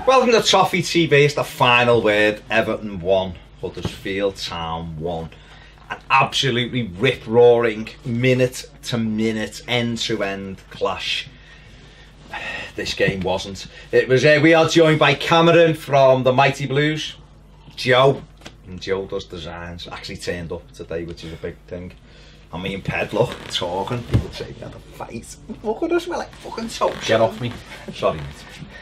Welcome to Toffee TV. It's the final word. Everton 1, Huddersfield Town 1. An absolutely rip-roaring, minute-to-minute, end-to-end clash. This game wasn't. It was. We are joined by Cameron from the Mighty Blues. Joe, and Joe does designs. Actually turned up today, which is a big thing. I mean, Ped, look, talking. People say we had a fight. Look at us, we're like fucking toast. Get off me. Sorry, mate.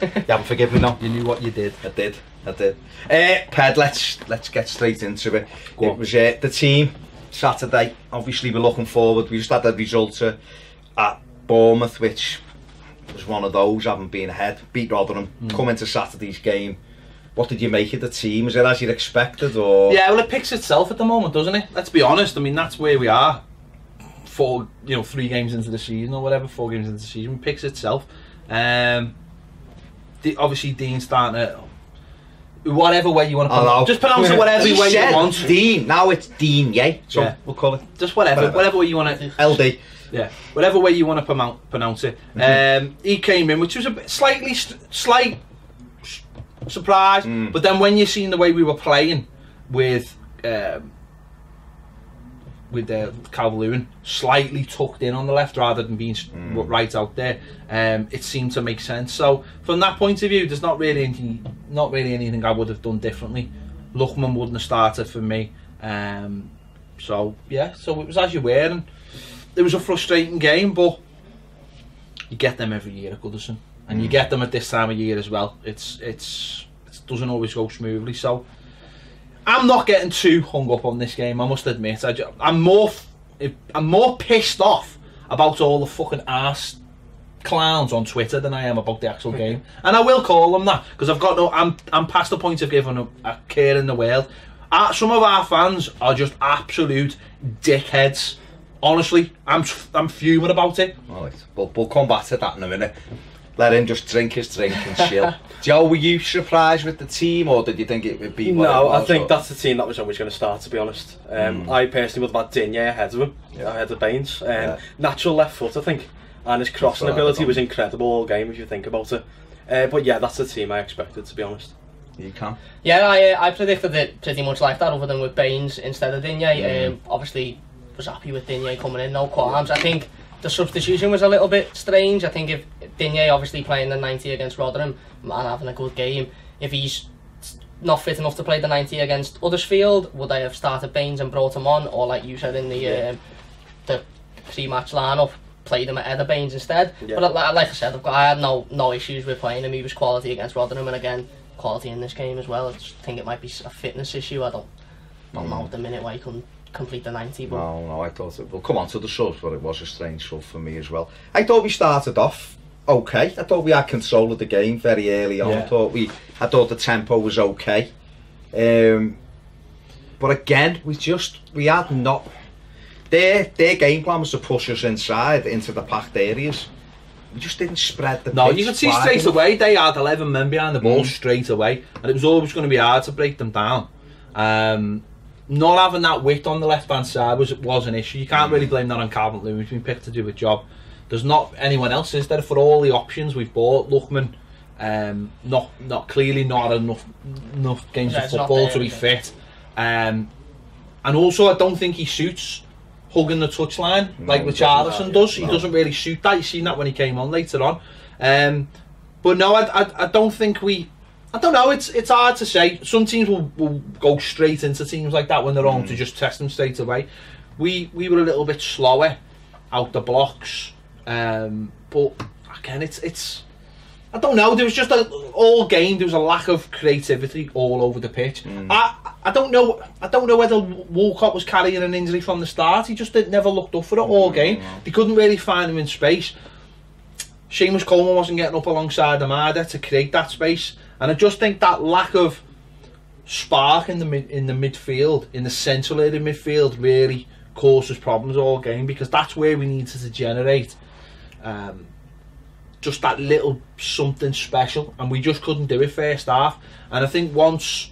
You haven't forgiven me now. You knew what you did. I did. Ped, let's get straight into it. It was the team Saturday. Obviously, we're looking forward. We just had a result at Bournemouth, which was one of those, having been ahead, beat Rotherham, come into Saturday's game. What did you make of the team? Was it as you'd expected, or? Yeah, well, it picks itself at the moment, doesn't it? Let's be honest. I mean, that's where we are. 3 games into the season or whatever. 4 games into the season, it picks itself. Obviously, Dean's starting to. Whatever way you want to pronounce it. Just pronounce it whatever way you want. Dean. Now it's Dean, yeah. So yeah. We'll call it. Just whatever way you want to. LD. Yeah, whatever way you want to pronounce it. He came in, which was a slight surprise. But then when you seen the way we were playing with Calvert-Lewin slightly tucked in on the left rather than being right out there, it seemed to make sense. So from that point of view, there's not really anything I would have done differently. Lookman wouldn't have started for me. So yeah, so it was as you were, and it was a frustrating game, but you get them every year at Goodison, and you get them at this time of year as well. It doesn't always go smoothly, so I'm not getting too hung up on this game, I must admit. I'm more pissed off about all the fucking arse clowns on Twitter than I am about the actual game, and I will call them that because I'm past the point of giving a care in the world. Some of our fans are just absolute dickheads. Honestly, I'm fuming about it. All right, we'll come back to that in a minute. Let him just drink his drink and chill. Joe, were you surprised with the team, or did you think it would be what it was? I think that's the team that was always going to start, to be honest. I personally would have had Digne ahead of him, ahead of Baines. Natural left foot, I think, and his crossing ability was incredible all game, if you think about it. But yeah, that's the team I expected, to be honest. You can? Yeah, I predicted it pretty much like that, other than with Baines instead of Digne. Obviously, was happy with Digne coming in, no qualms. I think the substitution was a little bit strange. I think if Digne obviously playing the 90 against Rotherham and having a good game, if he's not fit enough to play the 90 against Huddersfield, would I have started Baines and brought him on, or like you said in the pre-match lineup, played him ahead of Baines instead? Yeah. But like I said, I had no issues with playing him. He was quality against Rotherham, and again quality in this game as well. I just think it might be a fitness issue. I don't know at the minute why he couldn't complete the 90. But no, I thought it. We'll come on to the subs, but it was a strange sub for me as well. I thought we started off okay. I thought we had control of the game very early on. I thought the tempo was okay. But again, we had not. Their game plan was to push us inside into the packed areas. We just didn't spread the pitch. No, you could see straight away they had 11 men behind the ball straight away, and it was always going to be hard to break them down. Not having that width on the left hand side was an issue. You can't really blame that on Calvert-Lewin. He's been picked to do a job. There's not anyone else, is there, for all the options we've bought? Lookman, not enough games of football to be fit. And also, I don't think he suits hugging the touchline like Richarlison does. He doesn't really suit that. You've seen that when he came on later on. But no, I don't think we. I don't know, it's hard to say. Some teams will go straight into teams like that when they're on to just test them straight away. We were a little bit slower out the blocks. But again, it's I don't know, there was just all game there was a lack of creativity all over the pitch. I don't know whether Walcott was carrying an injury from the start. He just never looked up for it all game. They couldn't really find him in space. Seamus Coleman wasn't getting up alongside Amada to create that space. And I just think that lack of spark in the midfield, in the central area midfield, really causes problems all game, because that's where we needed to generate just that little something special, and we just couldn't do it first half. And I think once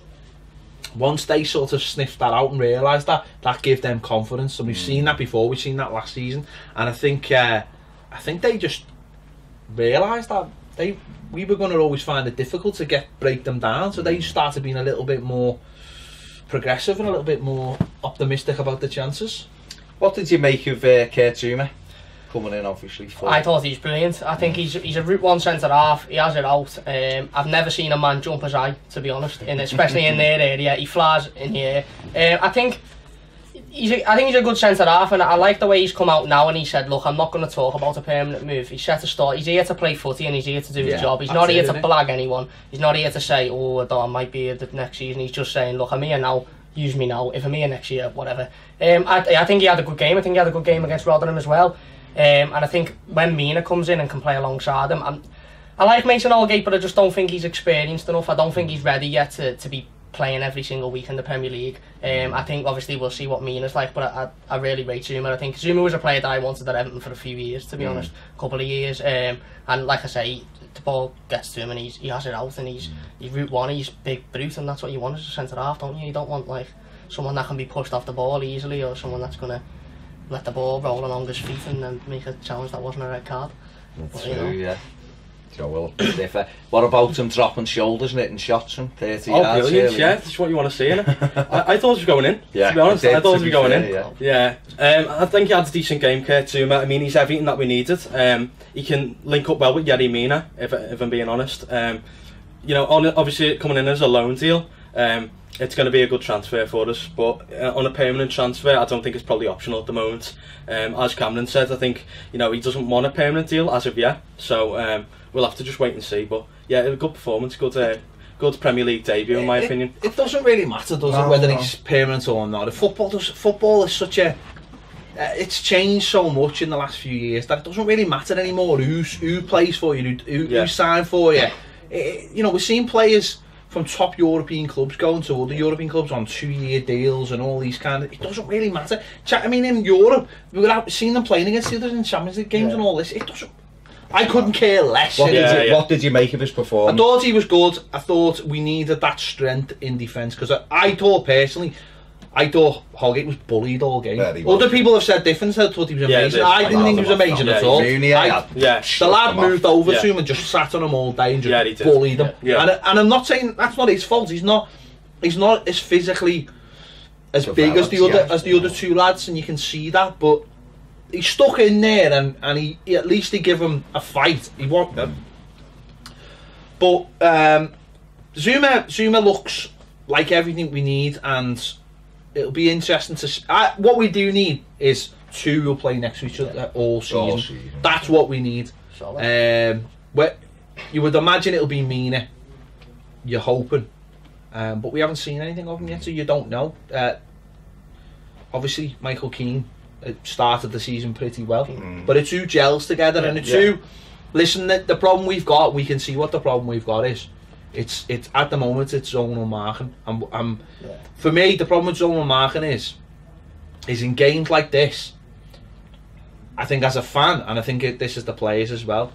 they sort of sniffed that out and realised that gave them confidence, and we've seen that before. We've seen that last season, and I think they just realised that we were going to always find it difficult to break them down. So they started being a little bit more progressive and a little bit more optimistic about the chances. What did you make of Kurt Zouma coming in, obviously? I thought he's brilliant. I think he's a Route 1 centre half. He has it out. I've never seen a man jump as high, to be honest, especially in their area. He flies in the air. I think he's a good centre half, and I like the way he's come out now and he said, look, I'm not going to talk about a permanent move. He's set to start. He's here to play footy and he's here to do his job. He's not here to blag anyone. He's not here to say, oh, I might be here the next season. He's just saying, look, I'm here now. Use me now. If I'm here next year, whatever. I think he had a good game. I think he had a good game against Rotherham as well. And I think when Mina comes in and can play alongside him, I like Mason Holgate, but I just don't think he's experienced enough. I don't think he's ready yet to be playing every single week in the Premier League. I think obviously we'll see what Mina's like, but I really rate Zouma. I think Zouma was a player that I wanted at Everton for a few years, to be honest, a couple of years. And like I say, the ball gets to him and he has it out, and he's Route 1, he's big brute, and that's what you want as a centre half, don't you? You don't want like someone that can be pushed off the ball easily, or someone that's gonna let the ball roll along his feet and then make a challenge that wasn't a red card. That's true, yeah. So will differ. What about him dropping shoulders and hitting shots from 30 yards? Oh, brilliant, yeah, that's what you want to see, innit? I thought he was going in, to be honest. I thought he was going in. Yeah. I think he had a decent game, Kurt Zouma. I mean, he's everything that we needed. He can link up well with Yerry Mina, if I'm being honest. You know, obviously coming in as a loan deal, it's going to be a good transfer for us, but on a permanent transfer, I don't think it's probably optional at the moment. As Cameron said, I think, you know, he doesn't want a permanent deal as of yet, so we'll have to just wait and see. But yeah, a good performance, good Premier League debut in my opinion. It doesn't really matter, does it, whether he's permanent or not? Football is such a... it's changed so much in the last few years that it doesn't really matter anymore who plays for you, who signed for you. You know, we're seeing players from top European clubs going to other European clubs on 2-year deals and all these kind of... It doesn't really matter. I mean, in Europe, we were seeing them playing against the others in Champions League games and all this. It doesn't... I couldn't care less. What did you make of his performance? I thought he was good. I thought we needed that strength in defence, because I thought personally, Holgate was bullied all game. Other people have said different. I thought he was amazing. I didn't think he was amazing at all. The lad moved over to him and just sat on him all day and just bullied him. And I'm not saying that's not his fault. He's not as physically as big as the other two lads, and you can see that. But he stuck in there, and he at least he give him a fight. He won them. But Zouma looks like everything we need, and it'll be interesting to what we do need is two who'll play next to each other all season. That's what we need. Where you would imagine it'll be Mina. You're hoping, but we haven't seen anything of him yet, so you don't know. Obviously, Michael Keane started the season pretty well, but it's who gels together, and it's who. Listen, the problem we've got, we can see what the problem we've got is. It's at the moment it's zonal marking. For me, the problem with zonal marking is in games like this. I think as a fan, and I think this is the players as well,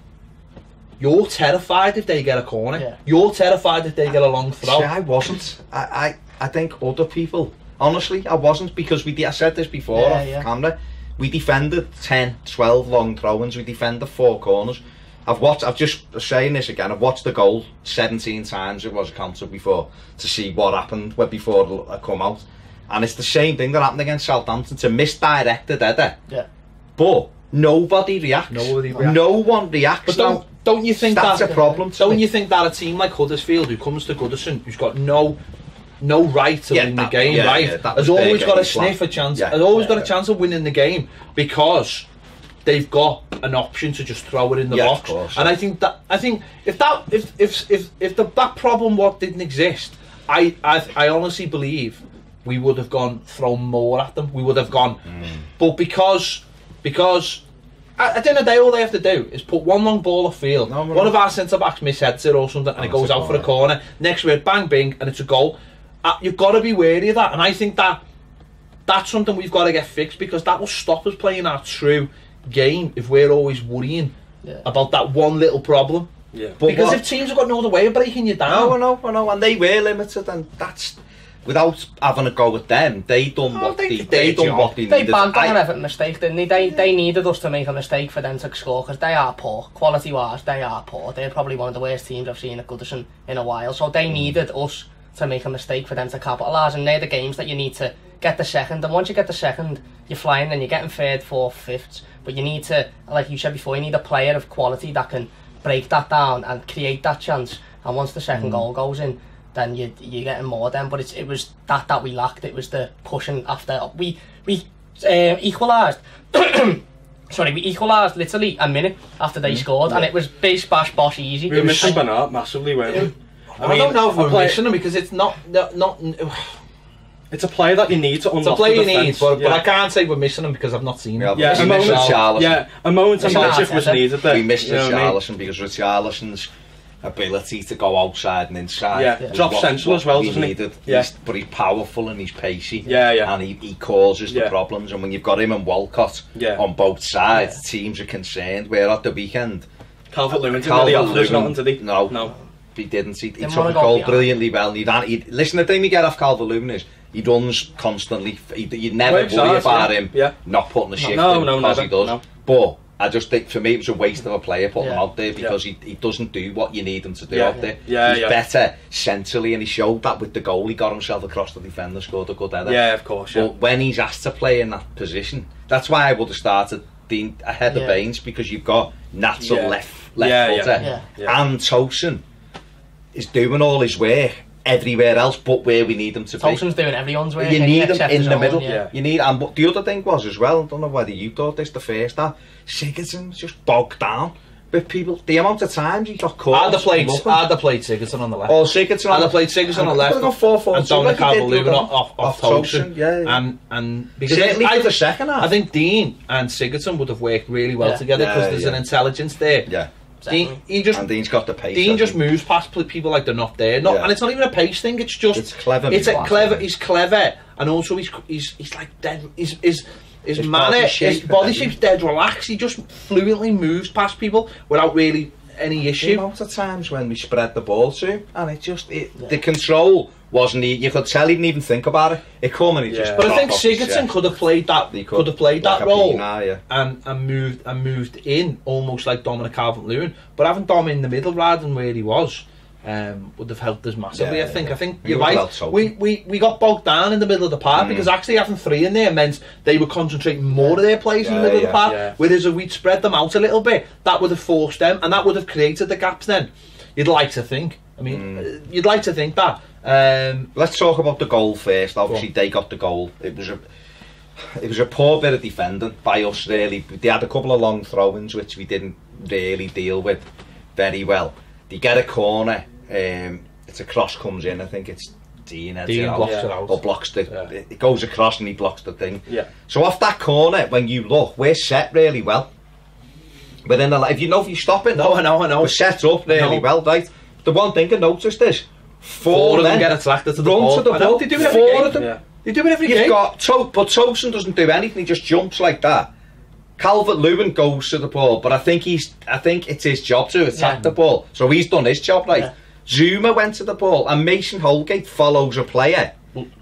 you're terrified if they get a corner. You're terrified if they get a long throw. See, I wasn't. I think other people. Honestly, I wasn't, because I said this before off camera. We defended 10, 12 long throw-ins. We defended 4 corners. I've just saying this again, I've watched the goal 17 times, it was counted before, to see what happened before it come out. And it's the same thing that happened against Southampton. It's a misdirected header. But nobody reacts. No one reacts. But don't you think that's a problem? Don't you think that a team like Huddersfield, who comes to Goodison, who's got no right to win the game, has always got a sniff a chance, has always got a chance of winning the game, because they've got an option to just throw it in the box. And I think if that problem didn't exist, I honestly believe we would have thrown more at them. We would have gone, but because at the end of the day, all they have to do is put one long ball off field. One of our centre backs misheads it or something, and it goes out for a corner. Next minute, bang, bing, and it's a goal. You've got to be wary of that, and I think that's something we've got to get fixed, because that will stop us playing our true game if we're always worrying about that one little problem. But because if teams have got no other way of breaking you down, I know, and they were limited, and that's without having a go at them, they done what they needed. They bagged on an Everton mistake, didn't they? They needed us to make a mistake for them to score, because they are poor. Quality-wise, they are poor. They're probably one of the worst teams I've seen at Goodison in a while. So they needed us to make a mistake for them to capitalise, and they're the games that you need to get the second. And once you get the second, you're flying, and you're getting third, fourth, fifth. But you need to, like you said before, you need a player of quality that can break that down and create that chance. And once the second goal goes in, then you're getting more then. But it was that we lacked. It was the pushing after. We equalised. Sorry, we equalised literally a minute after they scored, and it was bish, bash, bosh, easy. We were missing Bernard massively, weren't we? I don't know if we're missing him, because it's not. It's a player that you need to unlock. It's a player the you need, defence. but I can't say we're missing him because I've not seen him. Yeah, a moment of magic was needed there. We missed Richarlison because Richarlison's ability to go outside and inside. Drop central as well, doesn't he? But he's powerful and he's pacey. And he causes the problems. And when you've got him and Walcott on both sides, teams are concerned. Where at the weekend, Calvert-Lewin didn't really offer nothing, did he? No. He didn't. He took a goal brilliantly well. Listen, the thing we get off Calvert-Lewin is he runs constantly. You never worry about him not putting the shift in because he does. But I just think for me it was a waste of a player putting him out there because he doesn't do what you need him to do out there. He's better centrally, and he showed that with the goal. He got himself across the defender, scored a good header. Yeah, of course. But when he's asked to play in that position, that's why I would have started Dean ahead of Baines, because you've got natural left footer and Tosin is doing all his work everywhere else but where we need him to be. Tosin's doing everyone's work. You need him in the middle. Yeah. You need, and the other thing was as well, I don't know whether you thought this the first half, Sigurdsson's just bogged down with people. The amount of times he got caught. I'd have played Sigurdsson on the left. Oh, Sigurdsson. I'd have played Sigurdsson on the left. And Dominic Calvert-Lewin off Tosin. And because certainly for the second half, I think Dean and Sigurdsson would have worked really well together, because there's an intelligence there. Yeah. And Dean's got the pace. Dean just moves past people like they're not there. And it's not even a pace thing. It's just it's clever. He's clever, and also he's like dead. His manner, his body shape's dead relaxed. He just fluently moves past people without really any issue. The amount of times when we spread the ball to him, and the control wasn't. You could tell he didn't even think about it. It come and he just. But I think Sigurdsson could have played that. Could have played that role and moved in almost like Dominic Calvert-Lewin. But having Dom in the middle rather than where he was would have helped us massively. I think you're right. We got bogged down in the middle of the park because actually having three in there meant they were concentrating more of their plays in the middle of the park. Whereas if we'd spread them out a little bit, that would have forced them, and that would have created the gaps. Then you'd like to think. I mean, you'd like to think that. Let's talk about the goal first. Obviously, they got the goal. It was a poor bit of defending by us. Really, they had a couple of long throw-ins which we didn't really deal with very well. They get a corner. It's a cross comes in. I think it's Dean blocks it out. Or blocks the. It goes across and he blocks the thing. So off that corner, when you look, we're set really well. But then, if you stop it, I know. We're set up really well, right? The one thing I noticed is four of them get attracted to the run ball. to the ball. They do it every game. Of them. They do it every game. But Tosin doesn't do anything. He just jumps like that. Calvert-Lewin goes to the ball, but I think it's his job to attack the ball. So he's done his job, right? Zuma went to the ball, and Mason Holgate follows a player.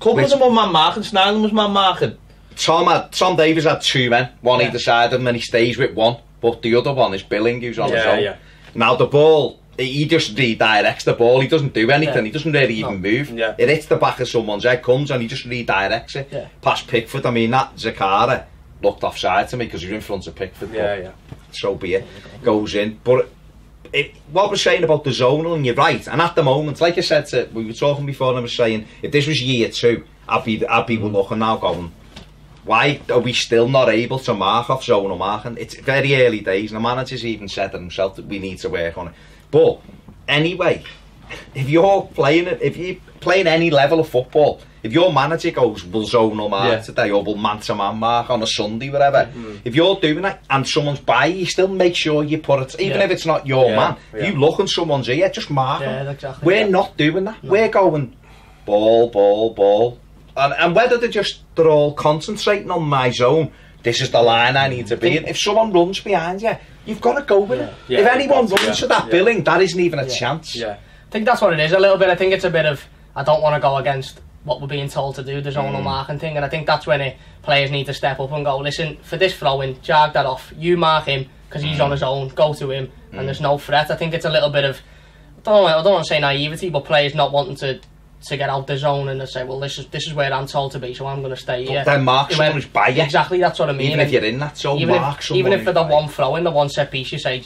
Couple of them were man marking. Snyder was man marking. Tom Davies had two men, one either side of him, and he stays with one. But the other one is Billing, who's on his own. Now the ball, he just redirects the ball. He doesn't do anything. He doesn't really even move. It hits the back of someone's head, comes, and he just redirects it past Pickford. I mean, that Zakara looked offside to me because he was in front of Pickford. So be it. Goes in. But what we're saying about the zonal, and you're right. And at the moment, like I said, we were talking before, and I was saying, if this was year 2, I'd be looking now going, why are we still not able to mark off zonal marking? It's very early days, and the manager's even said it himself that we need to work on it. But anyway, if you're playing any level of football, if your manager goes, we'll zonal mark today, or we'll man-to-man mark on a Sunday, whatever, if you're doing that and someone's by you, still make sure you put it, even if it's not your man, if you look in someone's ear, just mark them. Exactly, we're not doing that. No. We're going ball. And whether they're all concentrating on my zone, this is the line I need to be in. If someone runs behind you, you've got to go with it. If anyone runs to that Billing, that isn't even a chance. I think that's what it is a little bit. I think it's a bit of, I don't want to go against what we're being told to do, the zonal marking thing, and I think that's when players need to step up and go, listen, for this throw-in, jag that off, you mark him because he's on his own, go to him, and there's no threat. I think it's a little bit of, I don't want to say naivety, but players not wanting to get out the zone and to say, well, this is where I'm told to be, so I'm going to stay here. Then mark someone who's by you. Exactly, that's what I mean. Even if you're in that zone, mark someone. Even if for the one throw-in, the one set piece, you say,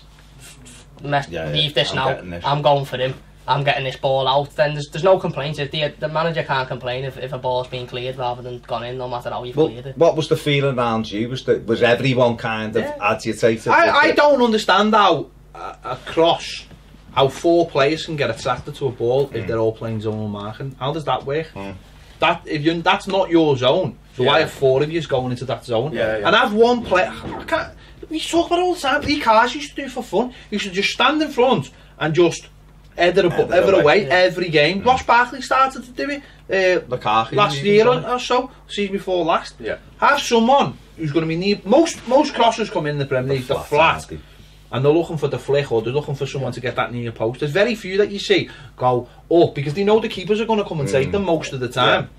leave this now, I'm going for him. I'm getting this ball out. Then there's no complaints. The manager can't complain if a ball's been cleared rather than gone in, no matter how you've cleared it. What was the feeling around you? Was everyone kind of agitated? I don't understand how how 4 players can get attracted to a ball if they're all playing zonal marking. How does that work? That's not your zone. So why have 4 of you going into that zone? And have one player. We talk about it all the time. Lee Cars used to do it for fun. You should just stand in front and just header away every game. Ross Barkley started to do it last year or so, season before last. Have someone who's going to be near. Most crossers come in the Premier League, they're flat, and they're looking for the flick, or they're looking for someone to get that near post. There's very few that you see go up because they know the keepers are going to come and take them most of the time.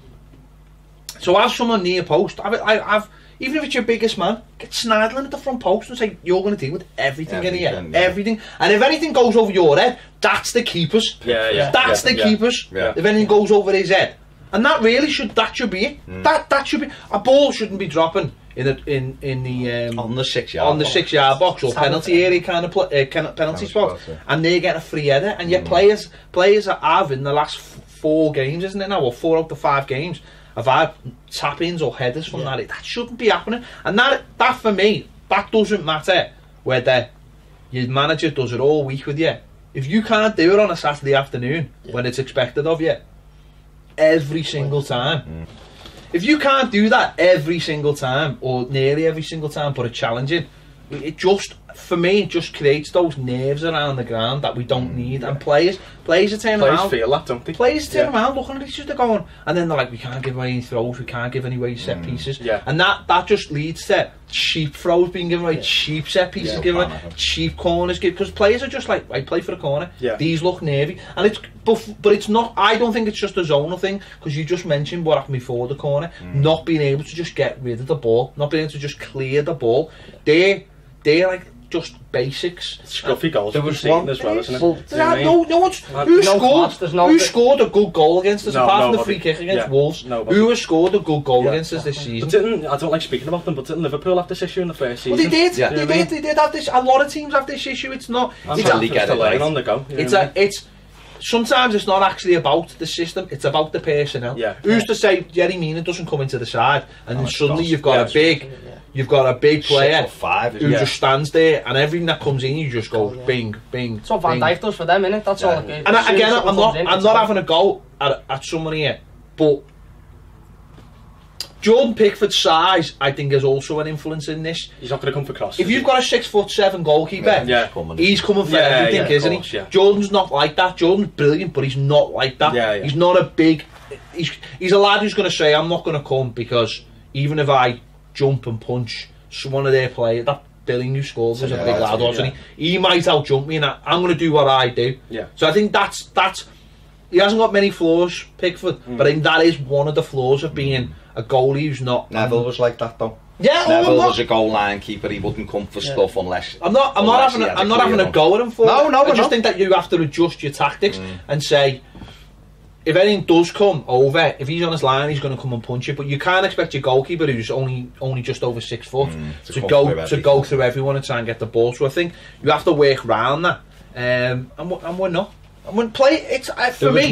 So have someone near post. I've even if it's your biggest man, get Snidling at the front post and say, you're going to deal with everything in here. Everything. And if anything goes over your head, that's the keepers. That's the keepers. If anything goes over his head. And that really should be it. That should be. A ball shouldn't be dropping in the on the 6-yard box. 6-yard box or penalty area kind of penalty spot. And they get a free header. And yet players have in the last 4 games, isn't it now? Or 4 out of 5 games. Have had tap-ins or headers from that. That shouldn't be happening. And that for me, that doesn't matter whether your manager does it all week with you. If you can't do it on a Saturday afternoon when it's expected of you, every single time. If you can't do that every single time, or nearly every single time, put a challenge in, it just, for me, it just creates those nerves around the ground that we don't need. And players are turning around. Feel that, don't they? Players turn around looking at each other going, and then they're like, we can't give away any throws, we can't give any away set pieces. And that just leads to cheap throws being given away, cheap set pieces given away, cheap corners given, because players are just like, I play for the corner, these look nervy. And it's, but it's not, I don't think it's just a zonal thing, because you just mentioned what happened before the corner, not being able to just get rid of the ball, not being able to just clear the ball. They're like just basics. Scruffy goals. There was one as well, isn't it? Who scored a good goal against us apart from the free kick against Wolves? Who has scored a good goal against us this season? I don't like speaking about them, but didn't Liverpool have this issue in the first season? Well, they did have this. A lot of teams have this issue. It's not. On the go. Sometimes it's not actually about the system, it's about the personnel. Who's to say Jerry Mina doesn't come into the side and then suddenly you've got a big player who just stands there, and everything that comes in you just go bing, bing. That's what Van Dijk does for them, innit? That's all. And again, I'm not having a go at someone here, but Jordan Pickford's size, I think, is also an influence in this. He's not going to come for crosses. If you've got a 6'7" goalkeeper, he's coming for everything, isn't he? Jordan's not like that. Jordan's brilliant, but he's not like that. He's not a big. He's a lad who's going to say, I'm not going to come because even if I jump and punch one of their players, that Billing who scored was a big lad, wasn't he? He might outjump me, and I'm going to do what I do. So I think that's. He hasn't got many flaws, Pickford, but I think that is one of the flaws of being a goalie who's not. Neville was like that though. Neville was a goal line keeper. He wouldn't come for stuff unless. I'm not having a go at him for it. I just think that you have to adjust your tactics and say, if anything does come over, if he's on his line, he's going to come and punch you. But you can't expect your goalkeeper, who's only just over 6 foot, to go through everyone and try and get the ball. So I think you have to work around that, and we're not. When play, there was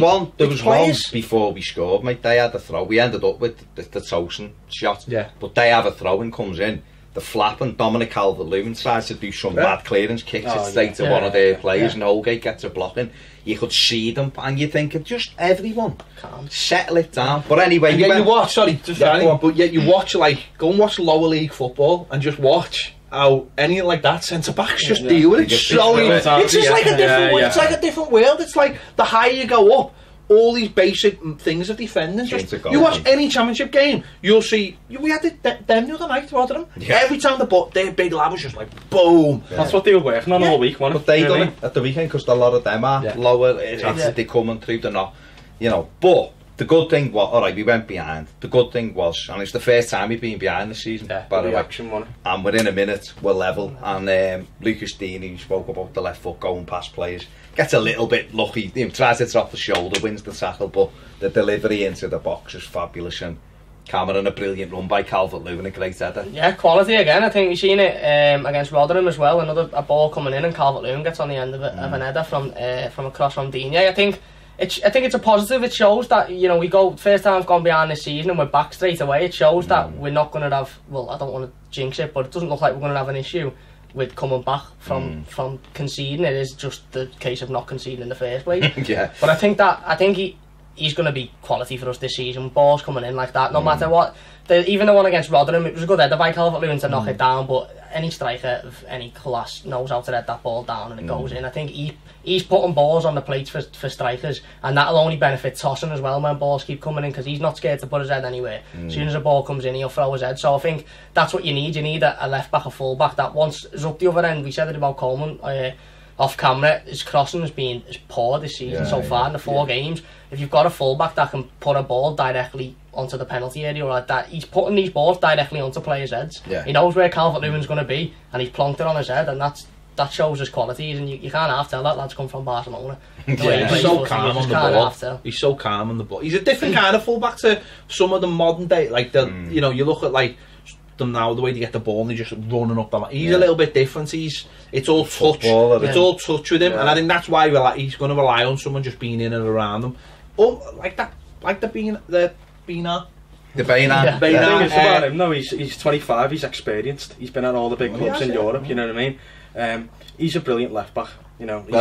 one before we scored, mate. They had a throw. We ended up with the Tosin shot. But they have a throw and comes in. The flap and Dominic Calvert-Lewin tries to do some bad clearance, kicks it straight to one of their players, and Holgate gets a blocking. You could see them, and you think, just everyone settle it down. But anyway, you watch. But yet you watch, like, go and watch lower league football and just watch how any like that centre backs just deal with it. It's just like a different world. It's like a different world. It's like the higher you go up, all these basic things of defending. You watch any championship game, you'll see. We had them the other night, wasn't them? Every time their big lad was just like boom. That's what they were working on all week, wasn't it? But they done it at the weekend because a lot of them are lower. They coming through. They're not, But The good thing was, alright, we went behind. The good thing was, and it's the first time we've been behind this season, by the way. And within a minute, we're level. And Lucas Dean, who spoke about the left foot going past players, gets a little bit lucky. He tries to drop the shoulder, wins the tackle, but the delivery into the box is fabulous. And Cameron, a brilliant run by Calvert-Lewin, a great header. Yeah, quality again. I think we've seen it against Rotherham as well. A ball coming in and Calvert-Lewin gets on the end of it, of an header from across from Digne. I think it's a positive. It shows that, you know, we go first time we've gone behind this season and we're back straight away. It shows that we're not going to have, well, I don't want to jinx it, but it doesn't look like we're going to have an issue with coming back from conceding. It is just the case of not conceding in the first place. Yeah. But I think he's going to be quality for us this season. Balls coming in like that, no matter what. Even the one against Rotherham, it was a good header by Calvert-Lewin to knock it down, but any striker of any class knows how to head that ball down and it goes in. I think he's putting balls on the plates for strikers, and that'll only benefit Tossen as well when balls keep coming in, because he's not scared to put his head anywhere. As soon as a ball comes in, he'll throw his head. So I think that's what you need. You need a left back, a full back that once is up the other end. We said it about Coleman off camera. His crossing has been poor this season so far in the 4 games. If you've got a full back that can put a ball directly onto the penalty area or like that, he's putting these balls directly onto players' heads. He knows where Calvert-Lewin's going to be, and he's plonked it on his head, and that shows his qualities. And you can't half tell that lad's come from Barcelona. He's so calm on the ball. He's so calm on the ball. He's a different kind of full back to some of the modern day, like you know, you look at like them now, the way they get the ball and they're just running up the line. He's a little bit different. It's all touch. It's all touch with him, and I think that's why he's going to rely on someone just being in and around him. Oh, like the Bina. The thing is about him, no, he's 25, he's experienced, he's been at all the big clubs in Europe, you know what I mean? He's a brilliant left back, you know. He's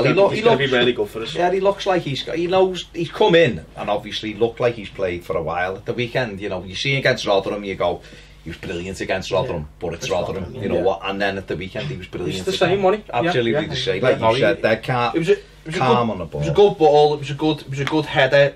going to be really good for us. Yeah, he looks like he knows, he's come in and obviously looked like he's played for a while. At the weekend, you know, you see against Rotherham, you go, he was brilliant against Rotherham, but it's Rotherham, you know what? And then at the weekend, he was brilliant. He's the same, wasn't he? Absolutely the same. Like you said, they're calm on the ball. It was a good ball. It was a good header.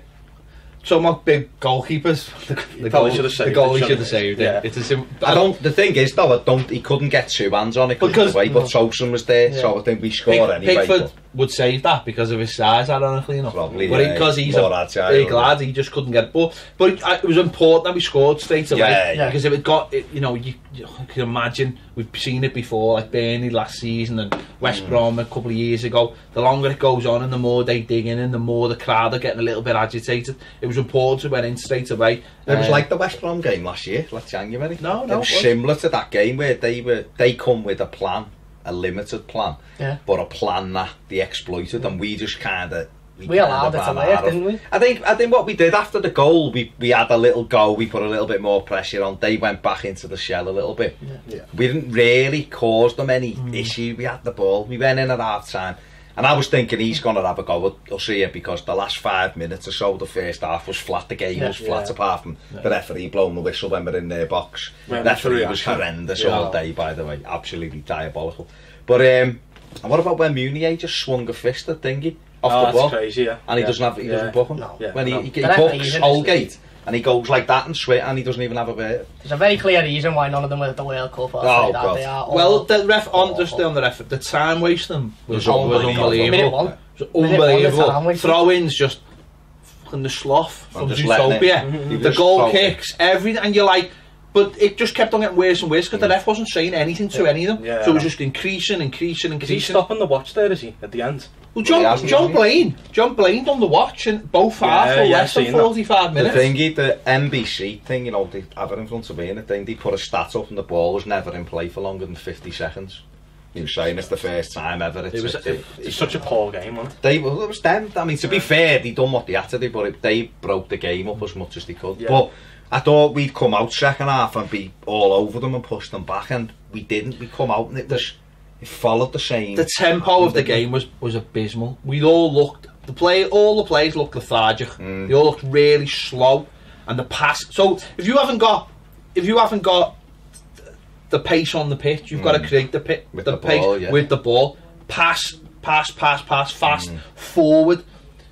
Some of big goalkeepers, the goalie should have saved it. Yeah. It's the thing is though, he couldn't get 2 hands on it because but Tosun was there, so I think we scored anyway. Pickford would save that because of his size, ironically enough. Probably, because he's a big lad, he just couldn't get it. But it was important that we scored straight away. Because if it got, you know, you can imagine, we've seen it before, like Burnley last season and West Brom a couple of years ago. The longer it goes on and the more they dig in and the more the crowd are getting a little bit agitated. It was important to went in straight away. It was like the West Brom game last year, last January. No, it was similar to that game where they come with a plan, a limited plan, but a plan that they exploited, and we just kind of we allowed it to work, didn't we? I think what we did after the goal, we had a little go, we put a little bit more pressure on. They went back into the shell a little bit. We didn't really cause them any issue. We had the ball. We went in at half time. And I was thinking he's going to have a go at us here because the last 5 minutes or so, the first half was flat. The game was flat apart from the referee blowing the whistle when we're in their box. The referee was horrendous all day, by the way. Absolutely diabolical. But and what about when Munier just swung a fist at Dingy off the ball? That's crazy, and he doesn't book him. When he books Holgate and he goes like that and he doesn't even have a bit. There's a very clear reason why none of them were at the World Cup. The ref on the ref, the time wasting was unbelievable. Unbelievable. Throw-ins just fucking the sloth from Zootopia. The goal kicks, everything, and you're like, but it just kept on getting worse and worse because the ref wasn't saying anything to any of them. So it was just increasing. Is he stopping the watch there, is he, at the end? Well, John Blaine done the watch and both half for less than 45 minutes. The thing, the NBC thing, you know, they have it in front of me and the thing, they put a stat up and the ball was never in play for longer than 50 seconds. He was saying it's the first time ever. It's such a poor game, wasn't it? It was them. I mean, to be fair, they done what they had to do, but they broke the game up as much as they could. But I thought we'd come out second half and be all over them and push them back, and we didn't. We come out and it followed the same. The tempo of the game was abysmal. We all looked, all the players looked lethargic. They all looked really slow, and the pass. So if you haven't got the pace on the pitch, you've got to create the pace with the ball. Pass, fast, forward,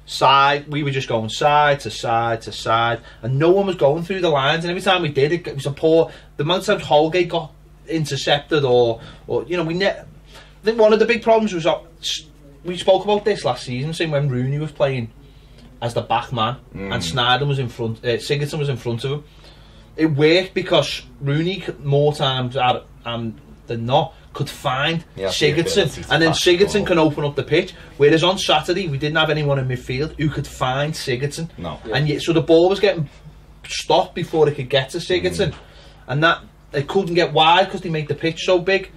side. We were just going side to side to side, and no one was going through the lines. And every time we did, it was a poor. The amount of times Holgate got intercepted, or you know, I think one of the big problems was we spoke about this last season, saying when Rooney was playing, as the back man, and Sneijder was in front. Sigurdsson was in front of him. It worked because Rooney more times than not could find Sigurdsson, and then Sigurdsson can open up the pitch. Whereas on Saturday we didn't have anyone in midfield who could find Sigurdsson, and yet, so the ball was getting stopped before it could get to Sigurdsson, and that it couldn't get wide because they made the pitch so big.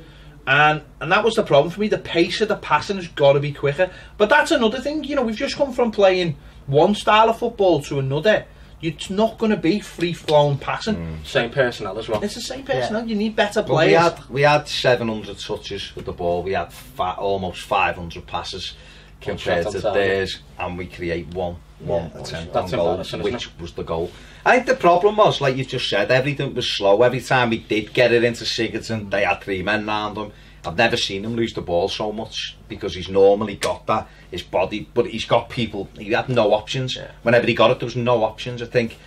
And that was the problem for me. The pace of the passing has got to be quicker. But that's another thing. You know, we've just come from playing one style of football to another. It's not going to be free-flowing passing. Same personnel as well. It's the same personnel. You need better players. We had 700 touches with the ball. We had almost 500 passes compared to theirs, and we create one attempt on goal, which was the goal. I think the problem was, like you just said, everything was slow. Every time we did get it into Sigurdsson, they had 3 men round him. I've never seen him lose the ball so much, because he's normally got that, his body, but he's got people, he had no options. Whenever he got it, there was no options. I think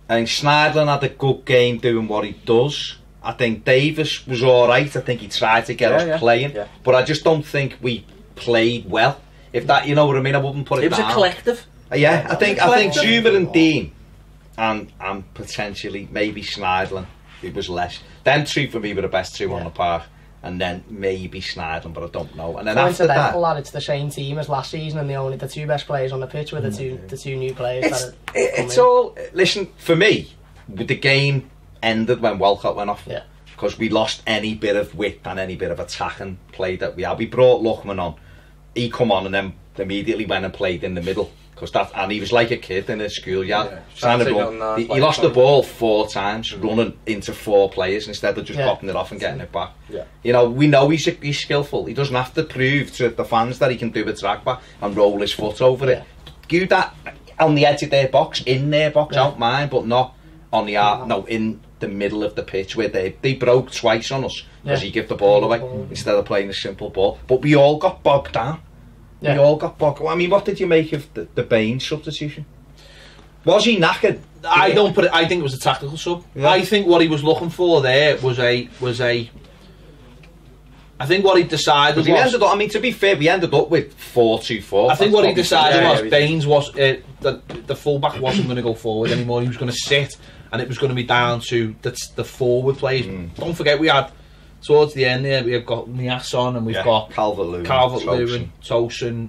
Sneijder had a good game doing what he does. I think Davis was alright. I think he tried to get us playing, but I just don't think we played well. If that, you know what I mean, I wouldn't put it down. It was a collective. Yeah, I think Zuma and Dean and potentially maybe Sneijder, it was less. Them 2 for me were the best 2 on the park, and then maybe Sneijder, but I don't know. And then after that, it's the same team as last season, and the 2 best players on the pitch were the two new players. It's all. Listen, for me, the game ended when Walcott went off. Because we lost any bit of width and any bit of attacking play that we had. We brought Lookman on. He come on and then immediately went and played in the middle. And he was like a kid in a schoolyard. He lost the ball 4 times, running into 4 players instead of just popping it off and getting it back. You know, we know he's skillful. He doesn't have to prove to the fans that he can do a drag back and roll his foot over it. Do that on the edge of their box, in their box, out mine, but not on the in the middle of the pitch, where they broke twice on us because he gave the ball away instead of playing a simple ball. But we all got bogged down. We all got bogged. I mean, what did you make of the Baines substitution? Was he knackered? I think it was a tactical sub. I think what he was looking for there was a. I think what he decided was. Ended up, I mean, to be fair, we ended up with 4-2-4. I think what he decided was Baines was the fullback wasn't going to go forward anymore. He was going to sit, and it was going to be down to the forward players. Don't forget, we had. Towards the end there, we've got Niasson and we've got Calvert-Lewin, Tosin,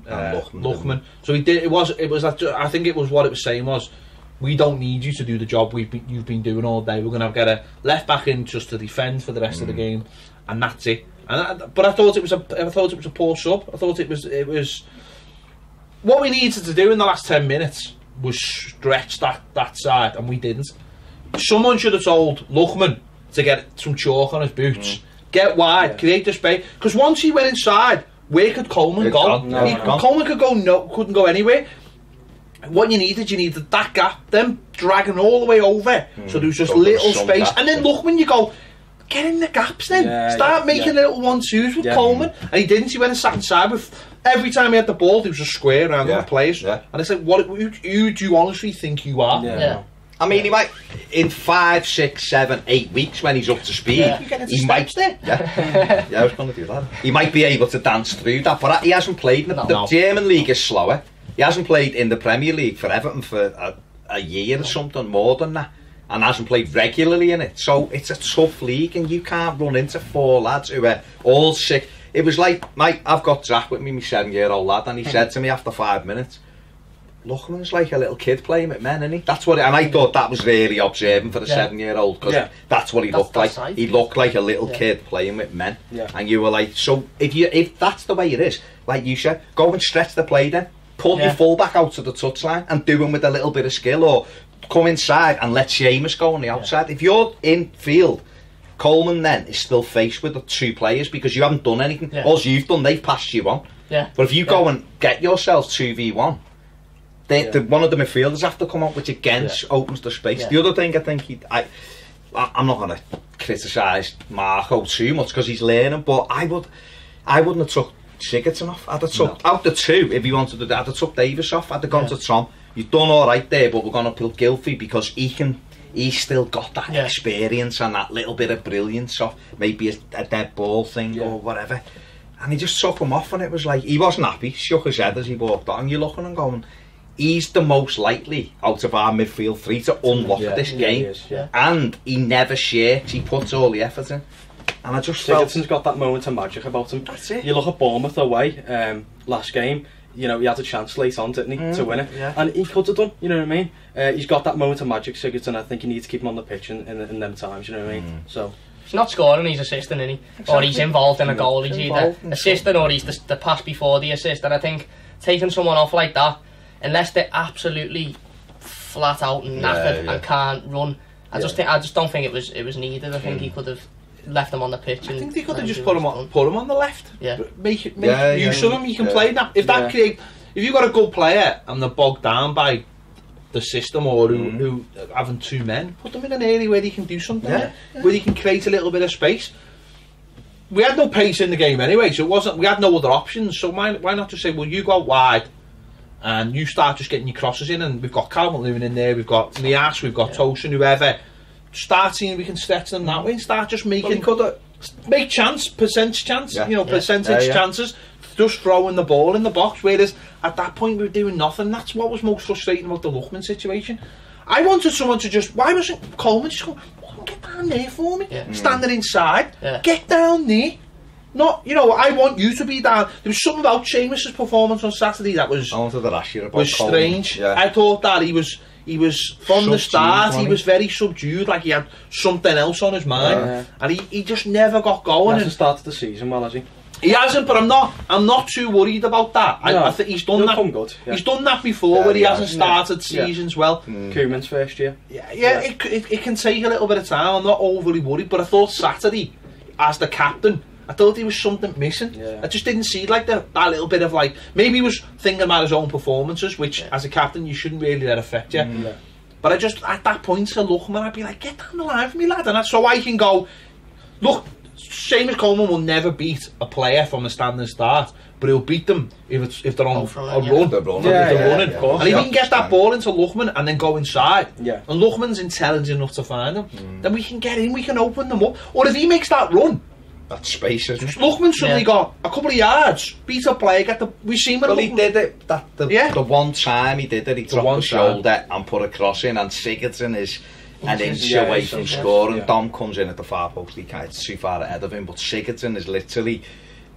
Lookman. So he did. It was. I think it was what it was saying was, we don't need you to do the job you've been doing all day. We're going to get a left back in just to defend for the rest of the game, and that's it. But I thought it was a poor sub. I thought it was what we needed to do in the last 10 minutes was stretch that side, and we didn't. Someone should have told Lookman to get some chalk on his boots. Get wide, create the space. Because once he went inside, where could Coleman go? Coleman couldn't go anywhere. What you needed that gap, them dragging all the way over. So there was just little space. And then look, when you go, get in the gaps then. Start making little 1-2s with Coleman. And he didn't. He went and sat inside with. Every time he had the ball, there was a square around the players. And it's like, who do you honestly think you are? I mean, he might, in 5, 6, 7, 8 weeks when he's up to speed, he might. I was going to do that. He might be able to dance through that, but he hasn't played. The German league is slower. He hasn't played in the Premier League for Everton for a year or something, more than that, and hasn't played regularly in it. So it's a tough league, and you can't run into 4 lads who are all sick. It was like, I've got Jack with me, my 7-year-old lad, and he said to me after 5 minutes, Lookman's like a little kid playing with men, isn't he? That's what, and I thought that was really observing for a 7-year-old, because that's what he looked like. He looked like a little kid playing with men, and you were like, so if that's the way it is, like you said, go and stretch the play then, pull your fullback out to the touchline and do him with a little bit of skill, or come inside and let Seamus go on the outside. If you're in field, Coleman then is still faced with the 2 players because you haven't done anything. All you've done, they've passed you on. But if you go and get yourselves 2v1, one of the midfielders have to come up, which again opens the space. The other thing I think I'm not going to criticise Marco too much because he's learning, but I wouldn't have took Sigurdsson off. I'd have took out the 2 if he wanted to. I'd have took Davis off. I'd have gone to Tom. You've done all right there, but we're going to pull Gylfi because he's still got that experience and that little bit of brilliance off maybe a dead ball thing or whatever. And he just took him off, and it was like he wasn't happy. Shook his head as he walked on. You're looking and going, he's the most likely out of our midfield three to unlock this game. And he never shirks, he puts all the effort in. And I just felt... Sigurdsson's got that moment of magic about him. That's it. You look at Bournemouth away, last game, you know, he had a chance late on, didn't he, to win it? And he could have done, you know what I mean? He's got that moment of magic, Sigurdsson. I think you need to keep him on the pitch in them times, you know what I mean? So... He's not scoring, he's assisting, isn't he? Exactly. Or he's involved in a goal, he's either assisting or he's the pass before the assist. And I think taking someone off like that, unless they're absolutely flat out and knackered and can't run, I just don't think it was needed. I think he could have left them on the pitch. I think they could have just put him on the left. Yeah. Make use of him. You can play that. If you've got a good player and they're bogged down by the system or who having two men, put them in an area where he can do something, where he can create a little bit of space. We had no pace in the game anyway, so we had no other options. So why not just say, well, you go out wide and you start just getting your crosses in, and we've got Calvert-Lewin in there, we've got Nias, we've got Tosin, whoever. Start seeing if we can stretch them that way and start just making make percentage chances, just throwing the ball in the box. Whereas at that point we were doing nothing. That's what was most frustrating about the Lookman situation. I wanted someone to why wasn't Coleman just go, get down there for me, standing inside, get down there. Not, I want you to be down. There was something about Seamus's performance on Saturday that was strange. I thought that he was from subdued, the start, he was very subdued, like he had something else on his mind, and he just never got going. He hasn't started the season well, has he? He hasn't, but I'm not too worried about that. No, I think he's done that. Good, He's done that before, where he hasn't started seasons well. Koeman's first year. It can take a little bit of time. I'm not overly worried, but I thought Saturday, as the captain, I thought there was something missing. I just didn't see like that little bit of maybe he was thinking about his own performances, which as a captain you shouldn't really let affect you. But I just, at that point, to Lookman, I'd be like, get down the line for me, lad, and so I can go, look, Seamus Coleman will never beat a player from a standing start, but he'll beat them if they're on a run. They're running. And if he can get that ball into Lookman and then go inside, and Lookman's intelligent enough to find him, then we can get in, we can open them up. Or if he makes that run, that space, isn't it? Lookman suddenly got a couple of yards, beat a player, we've seen when he did it, the one time he did it, he dropped the shoulder and put a cross in, and Sigurdsson is an inch away from scoring. Dom comes in at the far post, it's too far ahead of him, but Sigurdsson is literally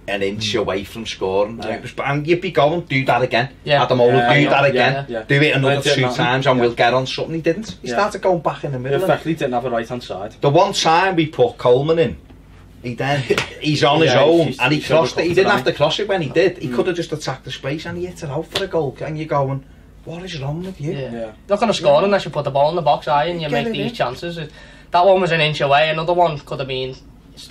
an inch away from scoring. And you'd be going, do that again. Adam do that again. Do it another 2 times and we'll get on something. He didn't. He started going back in the middle. In fact, he didn't have a right hand side. The one time we put Coleman in, he's on his own and he crossed it. He didn't have to cross it when he did. He could have just attacked the space and he hit it out for a goal. And you're going, what is wrong with you? Not going to score unless you put the ball in the box, and you make these chances. That one was an inch away, another one could have been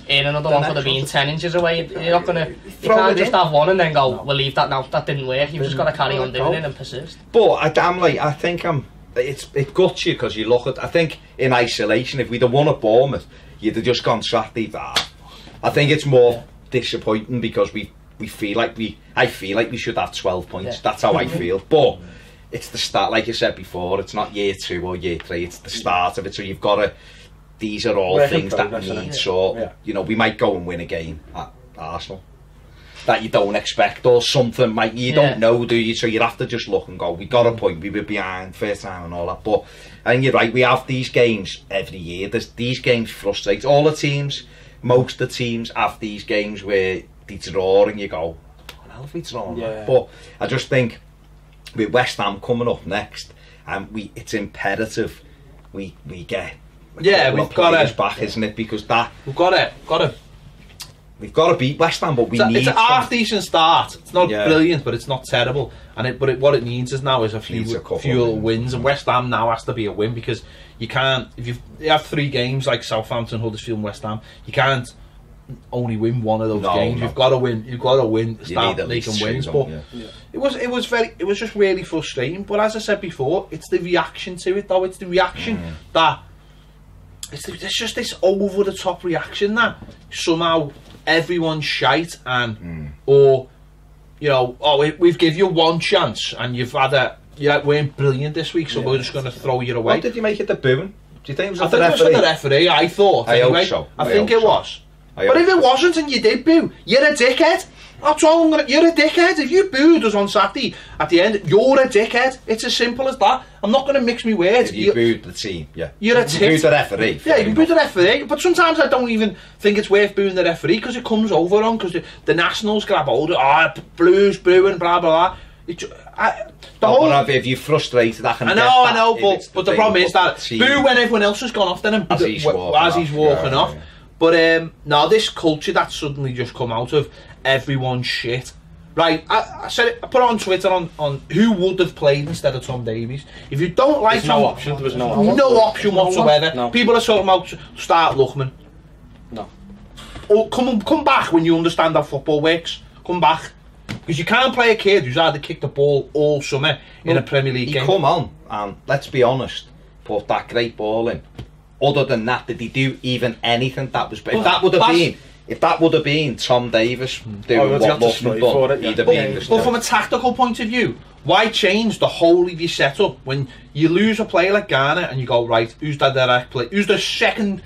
in, another one could have been 10 inches away. You're not going to, you can't just have one and then go, we'll leave that now. That didn't work. You've just got to carry on doing it and persist. But I think it guts you because you look at, I think in isolation, if we'd have won at Bournemouth, you'd have just gone Saturday. I think it's more disappointing because we feel like I feel like we should have 12 points. That's how I feel. But it's the start, like you said before, it's not year 2 or year 3, it's the start of it. So you've got to, these are all things that need sort. We might go and win a game at Arsenal that you don't expect, or something you don't know, do you? So you have to just look and go, we got a point, we were behind first time and all that. But I think you're right, we have these games every year. These games frustrate all the teams. Most of the teams have these games where they draw and you go, what else we drawn? But I just think with West Ham coming up next, and it's imperative we get we've got to back, isn't it? Because we've got to beat West Ham, but it's a half decent start. It's not brilliant, but it's not terrible. And what it needs is now is a few wins, and West Ham now has to be a win, because you can't, if you have 3 games like Southampton, Huddersfield and West Ham, you can't only win one of those games. You've got to win, start making wins. But it was just really frustrating. But as I said before, it's the reaction to it, though. It's the reaction that it's just this over the top reaction that somehow everyone's shite, and we've give you one chance and you've had weren't brilliant this week, so we're just going to throw you away. What did you make it the booing? Do you think it was the referee? I thought. I hope so. I think it was. But if it wasn't and you did boo, you're a dickhead. That's all you're a dickhead. If you booed us on Saturday at the end, you're a dickhead. It's as simple as that. I'm not going to mix me words. If you booed the team, yeah. You're a tit. You booed the referee. Yeah, you can boo the referee. But sometimes I don't even think it's worth booing the referee because it comes over on, because the Nationals grab hold of, Blues booing, blah, blah, blah. If you're frustrated, I know, but the problem is that boo when everyone else has gone off then and as he's walking off. Yeah. But now this culture that's suddenly just come out of everyone's shit. Right, I said it, I put it on Twitter on who would have played instead of Tom Davies. If you don't like Tom, there was no option. No option whatsoever. No. People are talking about start Luckman. No. Or come back when you understand how football works. Come back. Because you can't play a kid who's had to kick the ball all summer in a Premier League game. Come on, and let's be honest, put that great ball in. Other than that, did he do even anything that was... If that would have been Tom Davis doing what Luckman done, he'd have been... But from a tactical point of view, why change the whole of your setup when you lose a player like Garner and you go, right, who's the direct play? Who's the second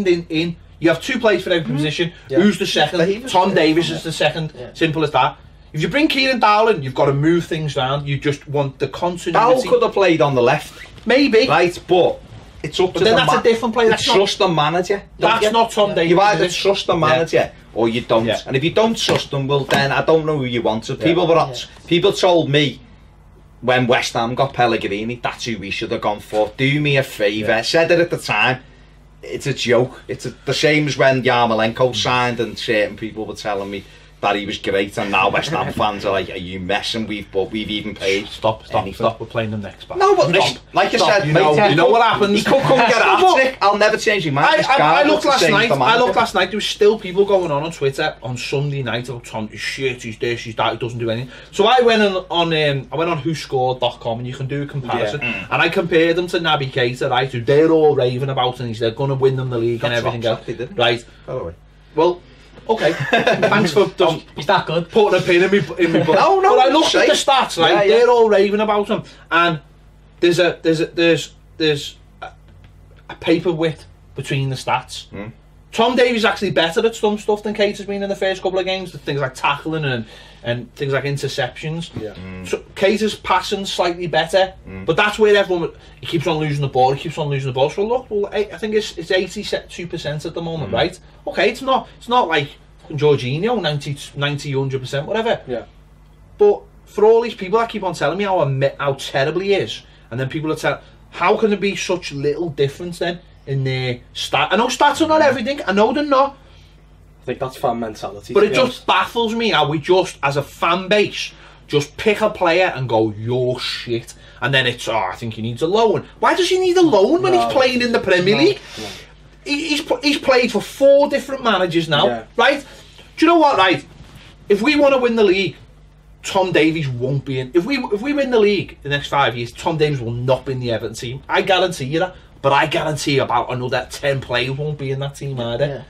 in? You have two players for every position. Yeah. Who's the second? Tom Davis is the second. Yeah. Simple as that. If you bring Kieran Dowling, you've got to move things around. You just want the continuity. Dowling could have played on the left. Maybe. Right, but it's up to then that's a different player. That's trust the manager. That's not Tom Davis. You either trust the manager or you don't. Yeah. And if you don't trust them, well then I don't know who you want. So people told me when West Ham got Pellegrini, that's who we should have gone for. Do me a favour. I said it at the time. It's a joke. It's the same as when Yarmolenko signed and certain people were telling me that he was great, and now West Ham fans are like, are you messing? We've even paid. Stop, we're playing them next back. No, but like I said, you know what happens. He could come and get a hat-trick. I'll never change your mind. I looked last night, there was still people going on Twitter on Sunday night about Tom, he's shit, he's this, he's that, he doesn't do anything. So I went on whoscored.com, and you can do a comparison, and I compared them to Naby Keita, right, who they're all raving about, and they're going to win them the league and everything else. Right. By the way. Well, okay, thanks for he's that good. Putting a pin in me book. No, but I looked at the stats, right? They're all raving about him, and there's a paper width between the stats. Tom Davies is actually better at some stuff than Keita's been in the first couple of games. Things like tackling and things like interceptions. Yeah. So Keita's passing slightly better, but that's where everyone he keeps on losing the ball. So look, well, I think it's 82% at the moment, right? Okay, it's not like Jorginho 90-100%, whatever. Yeah. But for all these people that keep on telling me how terrible he is, and then people are telling, how can there be such little difference then in their stats? I know stats are not everything. I know they're not. I think that's fan mentality. But it just baffles me how we just, as a fan base, just pick a player and go, you're shit. And then it's, I think he needs a loan. Why does he need a loan when he's playing in the Premier League? No. He's played for 4 different managers now, right? Do you know what, right? If we want to win the league, Tom Davies won't be in. If we win the league the next 5 years, Tom Davies will not be in the Everton team. I guarantee you that. But I guarantee about another 10 players won't be in that team either.